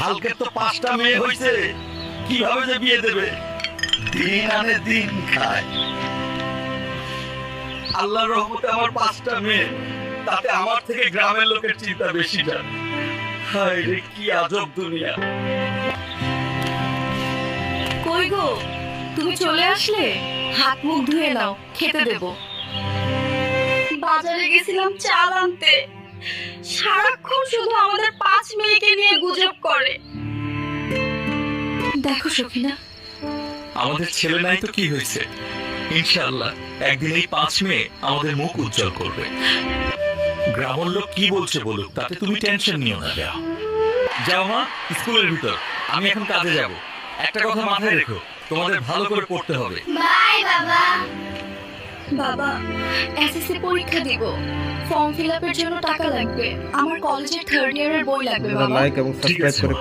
হালকের তো 5টা মেয়ে হয়েছে, কিভাবে যে বিয়ে দেবে? দিন আনে দিন খায়। আল্লাহর রহমতে আমার 5টা মেয়ে, তাতে আমার থেকে গ্রামের লোকের চিন্তা বেশি জান। হায় রে, কি আজব দুনিয়া। কই গো, তুমি চলে আসলে? হাত মুখ ধুয়ে নাও, খেতে দেব। বাজারে গেছিলাম চাল আনতে, সারাক্ষণ শুধু আমাদের 5 মেয়েকে নিয়ে গুজব করে। দেখো সখিনা, আমাদের ছেলে নাই তো কি হয়েছে, ইনশাআল্লাহ একদিন এই 5 মেয়ে আমাদের মুখ উজ্জ্বল করবে। গ্রামের লোক কি বলছে বলুক, তাতে তুমি টেনশন নিও না। যাও যাও মা, স্কুলের ভিতর, আমি এখন কাজে যাব। একটা কথা মাথায় রেখো, তোমাদের ভালো করে পড়তে হবে। বাই বাবা। বাবা এসএসসি পরীক্ষা দিব, ফর্ম ফিল আপের জন্য টাকা লাগবে। আমার কলেজের 3rd ইয়ারের বই লাগবে বাবা। লাইক এবং ঠিক সাবস্ক্রাইব আছে করে মা।